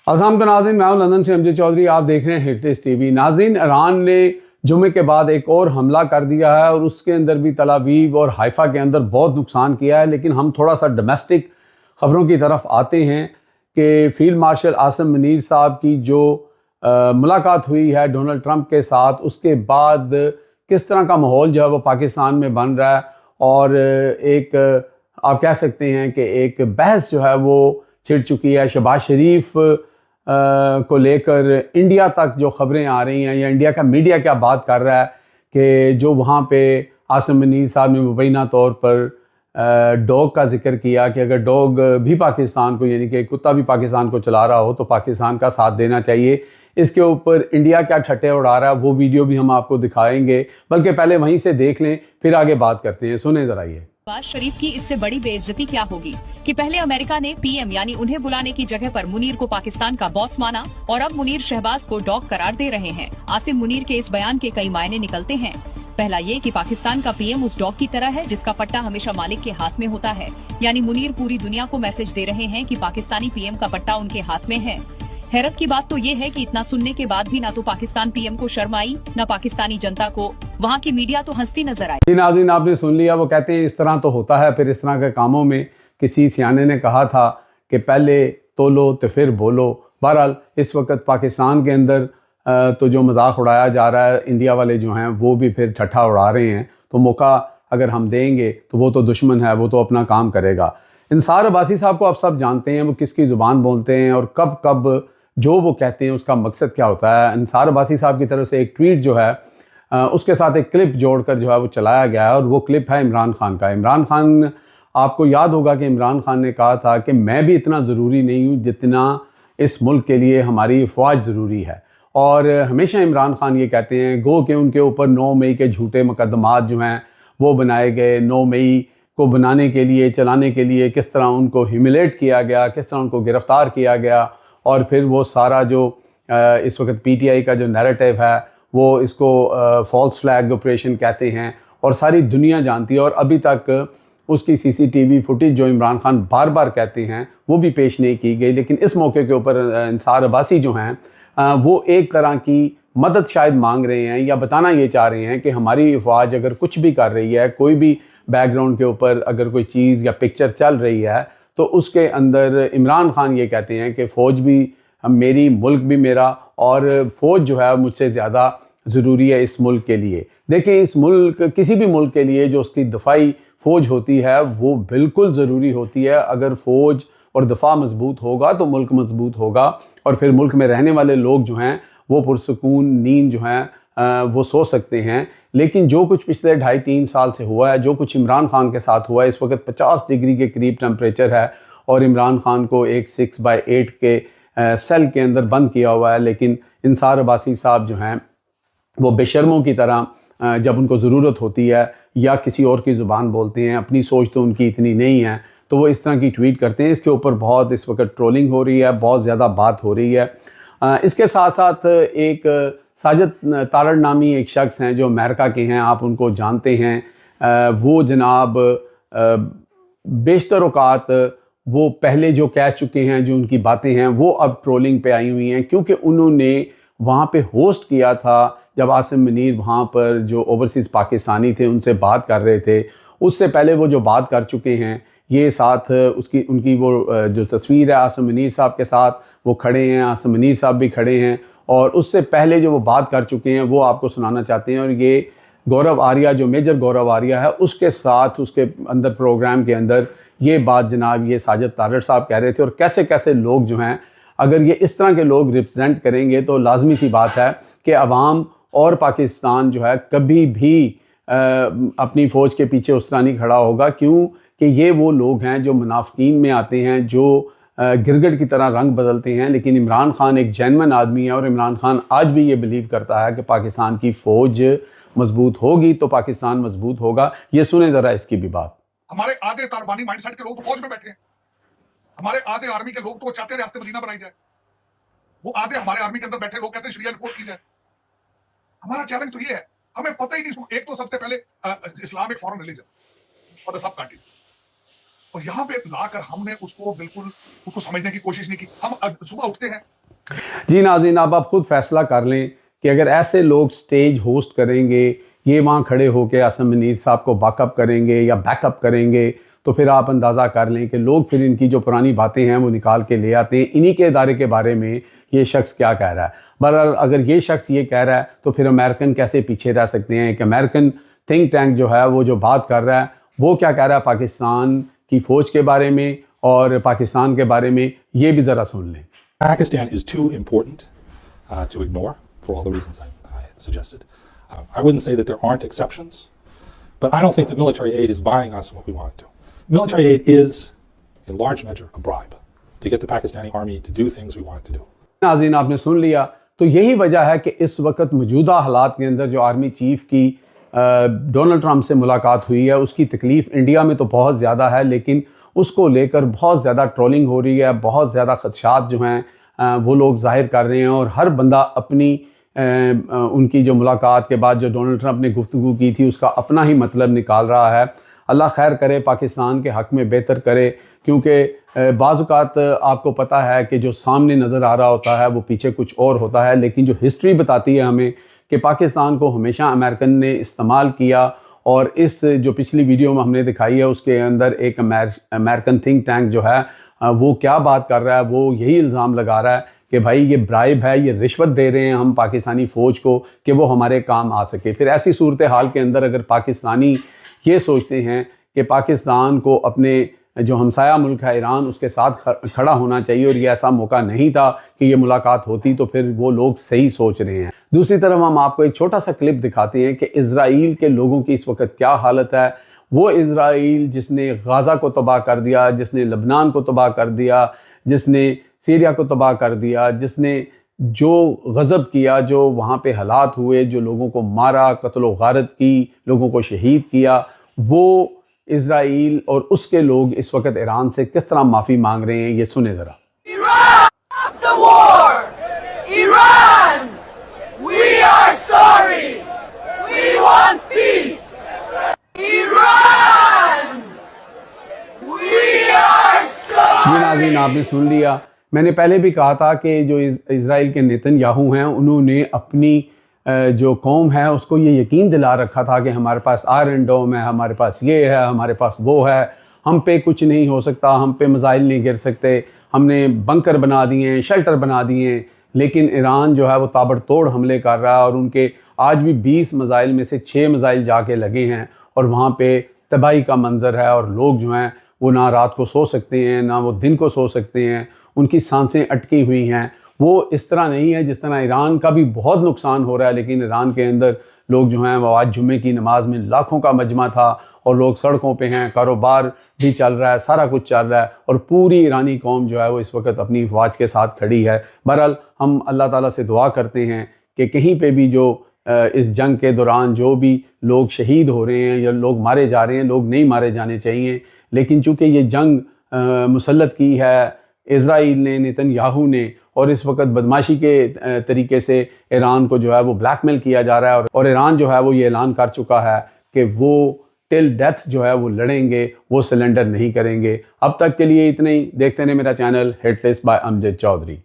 अस्सलाम नाज़रीन, मैं हूं लंदन से एमजे चौधरी। आप देख रहे हैं हिटलिस्ट टीवी। नाज़रीन, ईरान ने जुमे के बाद एक और हमला कर दिया है और उसके अंदर भी तल अवीव और हाइफा के अंदर बहुत नुकसान किया है। लेकिन हम थोड़ा सा डोमेस्टिक ख़बरों की तरफ आते हैं कि फ़ील्ड मार्शल आसिम मुनीर साहब की जो मुलाकात हुई है डोनाल्ड ट्रंप के साथ, उसके बाद किस तरह का माहौल जो है वो पाकिस्तान में बन रहा है। और एक आप कह सकते हैं कि एक बहस जो है वो छिड़ चुकी है शहबाज शरीफ को लेकर। इंडिया तक जो खबरें आ रही हैं या इंडिया का मीडिया क्या बात कर रहा है कि जो वहाँ पे आसिम मुनीर साहब ने मुबैना तौर पर डॉग का जिक्र किया कि अगर डॉग भी पाकिस्तान को, यानी कि कुत्ता भी पाकिस्तान को चला रहा हो तो पाकिस्तान का साथ देना चाहिए। इसके ऊपर इंडिया क्या ठट्टे उड़ा रहा है वो वीडियो भी हम आपको दिखाएंगे, बल्कि पहले वहीं से देख लें फिर आगे बात करते हैं। सुने जरा ये। शहबाज शरीफ की इससे बड़ी बेइज्जती क्या होगी कि पहले अमेरिका ने पीएम यानी उन्हें बुलाने की जगह पर मुनीर को पाकिस्तान का बॉस माना और अब मुनीर शहबाज को डॉग करार दे रहे हैं। आसिम मुनीर के इस बयान के कई मायने निकलते हैं। पहला ये कि पाकिस्तान का पीएम उस डॉग की तरह है जिसका पट्टा हमेशा मालिक के हाथ में होता है, यानी मुनीर पूरी दुनिया को मैसेज दे रहे हैं कि पाकिस्तानी पीएम का पट्टा उनके हाथ में है। हैरत की बात तो ये है कि इतना सुनने के बाद भी ना तो पाकिस्तान पीएम को शर्म आई, न पाकिस्तानी जनता को। वहाँ की मीडिया तो हंसती नजर आई। नाज़रीन, आपने सुन लिया, वो कहते हैं इस तरह तो होता है। फिर इस तरह के कामों में किसी सियाने ने कहा था कि पहले तोलो तो फिर बोलो। बहरहाल इस वक्त पाकिस्तान के अंदर तो जो मजाक उड़ाया जा रहा है, इंडिया वाले जो हैं वो भी फिर ठट्ठा उड़ा रहे हैं। तो मौका अगर हम देंगे तो वो तो दुश्मन है, वो तो अपना काम करेगा। इंसार अब्बासी साहब को आप सब जानते हैं, वो किसकी ज़ुबान बोलते हैं और कब कब जो वो कहते हैं उसका मकसद क्या होता है। इंसार अब्बासी साहब की तरफ से एक ट्वीट जो है उसके साथ एक क्लिप जोड़कर जो है वो चलाया गया है और वो क्लिप है इमरान खान का। इमरान खान, आपको याद होगा कि इमरान खान ने कहा था कि मैं भी इतना ज़रूरी नहीं हूँ जितना इस मुल्क के लिए हमारी फ़ौज ज़रूरी है। और हमेशा इमरान खान ये कहते हैं गो कि उनके ऊपर 9 मई के झूठे मुकदमात जो हैं वो बनाए गए। 9 मई को बनाने के लिए, चलाने के लिए किस तरह उनको ह्यूमिलेट किया गया, किस तरह उनको गिरफ़्तार किया गया। और फिर वो सारा जो इस वक्त पीटीआई का जो नैरेटिव है वो इसको फॉल्स फ्लैग ऑपरेशन कहते हैं और सारी दुनिया जानती है। और अभी तक उसकी सीसीटीवी फुटेज जो इमरान खान बार बार कहते हैं वो भी पेश नहीं की गई। लेकिन इस मौके के ऊपर इंसार अब्बासी जो हैं वो एक तरह की मदद शायद मांग रहे हैं या बताना ये चाह रहे हैं कि हमारी फ़ौज अगर कुछ भी कर रही है, कोई भी बैकग्राउंड के ऊपर अगर कोई चीज़ या पिक्चर चल रही है, तो उसके अंदर इमरान खान ये कहते हैं कि फ़ौज भी मेरी, मुल्क भी मेरा, और फ़ौज जो है मुझसे ज़्यादा ज़रूरी है इस मुल्क के लिए। देखिए, इस मुल्क, किसी भी मुल्क के लिए जो उसकी दफ़ाई फ़ौज होती है वो बिल्कुल ज़रूरी होती है। अगर फ़ौज और दफ़ा मजबूत होगा तो मुल्क मजबूत होगा और फिर मुल्क में रहने वाले लोग जो हैं वो पुरसकून नींद जो हैं वो सो सकते हैं। लेकिन जो कुछ पिछले 2.5-3 साल से हुआ है, जो कुछ इमरान खान के साथ हुआ है, इस वक्त 50 डिग्री के करीब टेम्परेचर है और इमरान खान को एक 6x8 के सेल के अंदर बंद किया हुआ है। लेकिन इंसार अब्बासी साहब जो हैं वो बेशर्मों की तरह जब उनको ज़रूरत होती है या किसी और की ज़ुबान बोलते हैं, अपनी सोच तो उनकी इतनी नहीं है, तो वो इस तरह की ट्वीट करते हैं। इसके ऊपर बहुत इस वक्त ट्रोलिंग हो रही है, बहुत ज़्यादा बात हो रही है। इसके साथ साथ एक साजिद तारड़ नामी एक शख्स हैं जो अमेरिका के हैं, आप उनको जानते हैं। वो जनाब बेशतर औकात वो पहले जो कह चुके हैं, जो उनकी बातें हैं वो अब ट्रोलिंग पे आई हुई हैं, क्योंकि उन्होंने वहाँ पे होस्ट किया था जब आसिम मुनीर वहाँ पर जो ओवरसीज़ पाकिस्तानी थे उनसे बात कर रहे थे। उससे पहले वो जो बात कर चुके हैं, ये साथ उनकी वो जो तस्वीर है आसिम मुनीर साहब के साथ, वो खड़े हैं, आसिम मुनीर साहब भी खड़े हैं, और उससे पहले जो वो बात कर चुके हैं वो आपको सुनाना चाहते हैं। और ये गौरव आर्या, जो मेजर गौरव आर्या है, उसके साथ उसके अंदर प्रोग्राम के अंदर ये बात जनाब ये साजिद तारड़ साहब कह रहे थे। और कैसे कैसे लोग जो हैं, अगर ये इस तरह के लोग रिप्रेजेंट करेंगे तो लाजमी सी बात है कि अवाम और पाकिस्तान जो है कभी भी अपनी फ़ौज के पीछे उस तरह नहीं खड़ा होगा। क्यों कि ये वो लोग हैं जो मुनाफिकीन में आते हैं, जो गिरगिट की तरह रंग बदलते हैं। लेकिन इमरान खान एक जेन्युइन आदमी है और इमरान खान आज भी ये बिलीव करता है कि पाकिस्तान की फ़ौज मजबूत होगी तो पाकिस्तान मजबूत होगा। ये सुने ज़रा इसकी भी बात। हमारे आधे तालिबानी माइंडसेट के लोग तो फौज में बैठे हैं, हमारे आधे आर्मी के लोग तो चाहते हैं रियासत मदीना बनाई जाए, वो आधे हमारे आर्मी के अंदर बैठे लोग कहते हैं शरिया एनफोर्स की जाए। हमारा चैलेंज तो ये है, हमें पता ही नहीं। एक तो सबसे पहले इस्लाम एक फॉरेन रिलीजन और द सब कंट्री, और यहाँ पे लाकर हमने उसको बिल्कुल उसको समझने की कोशिश नहीं की। हम सुबह उठते हैं, जी नाज़रीन, अब आप ख़ुद फैसला कर लें कि अगर ऐसे लोग स्टेज होस्ट करेंगे, ये वहाँ खड़े होकर आसिम मुनीर साहब को बैकअप करेंगे या बैकअप करेंगे, तो फिर आप अंदाज़ा कर लें कि लोग फिर इनकी जो पुरानी बातें हैं वो निकाल के ले आते हैं। इन्हीं के इदारे के बारे में ये शख्स क्या कह रहा है। बहरहाल अगर ये शख्स ये कह रहा है तो फिर अमेरिकन कैसे पीछे रह सकते हैं। एक अमेरिकन थिंक टैंक जो है वो जो बात कर रहा है वो क्या कह रहा है पाकिस्तान की फ़ौज के बारे में और पाकिस्तान के बारे में, ये भी ज़रा सुन लें। Pakistan is too important to ignore for all the reasons I suggested. I wouldn't say that there aren't exceptions, but I don't think the military aid is buying us what we want it to. Military aid is, in large measure, a bribe to get the Pakistani army to do things we want it to do. नाज़रीन, आपने सुन लिया, तो यही वजह है कि इस वक्त मौजूदा हालात के अंदर जो आर्मी चीफ की डोनाल्ड ट्रंप से मुलाकात हुई है, उसकी तकलीफ़ इंडिया में तो बहुत ज़्यादा है, लेकिन उसको लेकर बहुत ज़्यादा ट्रोलिंग हो रही है, बहुत ज़्यादा खदशात जो हैं वो लोग ज़ाहिर कर रहे हैं और हर बंदा अपनी उनकी जो मुलाकात के बाद जो डोनाल्ड ट्रंप ने गुफ्तगू की थी उसका अपना ही मतलब निकाल रहा है। अल्लाह खैर करे, पाकिस्तान के हक़ में बेहतर करे, क्योंकि बाज़ औक़ात आपको पता है कि जो सामने नज़र आ रहा होता है वो पीछे कुछ और होता है, लेकिन जो हिस्ट्री बताती है हमें कि पाकिस्तान को हमेशा अमेरिकन ने इस्तेमाल किया। और इस जो पिछली वीडियो में हमने दिखाई है उसके अंदर एक अमेरिकन थिंक टैंक जो है वो क्या बात कर रहा है, वो यही इल्ज़ाम लगा रहा है कि भाई ये ब्राइब है, ये रिश्वत दे रहे हैं हम पाकिस्तानी फ़ौज को कि वो हमारे काम आ सके। फिर ऐसी सूरत हाल के अंदर अगर पाकिस्तानी ये सोचते हैं कि पाकिस्तान को अपने जो हमसाया मुल्क है ईरान उसके साथ खड़ा होना चाहिए और ये ऐसा मौका नहीं था कि ये मुलाकात होती, तो फिर वो लोग सही सोच रहे हैं। दूसरी तरफ हम आपको एक छोटा सा क्लिप दिखाते हैं कि इज़राइल के लोगों की इस वक्त क्या हालत है। वो इज़राइल जिसने गाज़ा को तबाह कर दिया, जिसने लबनान को तबाह कर दिया, जिसने सीरिया को तबाह कर दिया, जिसने जो गज़ब किया, जो वहाँ पे हालात हुए, जो लोगों को मारा, कत्ल गारत की, लोगों को शहीद किया, वो इज़राइल और उसके लोग इस वक्त ईरान से किस तरह माफ़ी मांग रहे हैं, ये सुने ज़रा। ये नाज़रीन, आपने सुन लिया। मैंने पहले भी कहा था कि जो इज़राइल के नेतन्याहू हैं उन्होंने अपनी जो कौम है उसको ये यकीन दिला रखा था कि हमारे पास आयरन डोम है, हमारे पास ये है, हमारे पास वो है, हम पे कुछ नहीं हो सकता, हम पे मिसाइल नहीं गिर सकते, हमने बंकर बना दिए हैं, शेल्टर बना दिए हैं। लेकिन ईरान जो है वो ताबड़तोड़ हमले कर रहा है और उनके आज भी 20 मिसाइल में से 6 मिसाइल जाके लगे हैं और वहाँ पे तबाही का मंजर है और लोग जो हैं वो ना रात को सो सकते हैं, ना वो दिन को सो सकते हैं, उनकी सांसें अटकी हुई हैं। वो इस तरह नहीं है जिस तरह ईरान का भी बहुत नुकसान हो रहा है, लेकिन ईरान के अंदर लोग जो हैं वो आज जुम्मे की नमाज में लाखों का मजमा था और लोग सड़कों पे हैं, कारोबार भी चल रहा है, सारा कुछ चल रहा है और पूरी ईरानी कौम जो है वो इस वक्त अपनी अफवाज के साथ खड़ी है। बहरहाल हम अल्लाह ताला से दुआ करते हैं कि कहीं पे भी जो इस जंग के दौरान जो भी लोग शहीद हो रहे हैं या लोग मारे जा रहे हैं, लोग नहीं मारे जाने चाहिए, लेकिन चूँकि ये जंग मुसल्लत की है इज़राइल ने, नेतन्याहू ने, और इस वक्त बदमाशी के तरीके से ईरान को जो है वो ब्लैकमेल किया जा रहा है और ईरान जो है वो ये ऐलान कर चुका है कि वो टिल डेथ जो है वो लड़ेंगे, वो सरेंडर नहीं करेंगे। अब तक के लिए इतना ही। देखते रहें मेरा channel hit list by Amjad Chaudhary.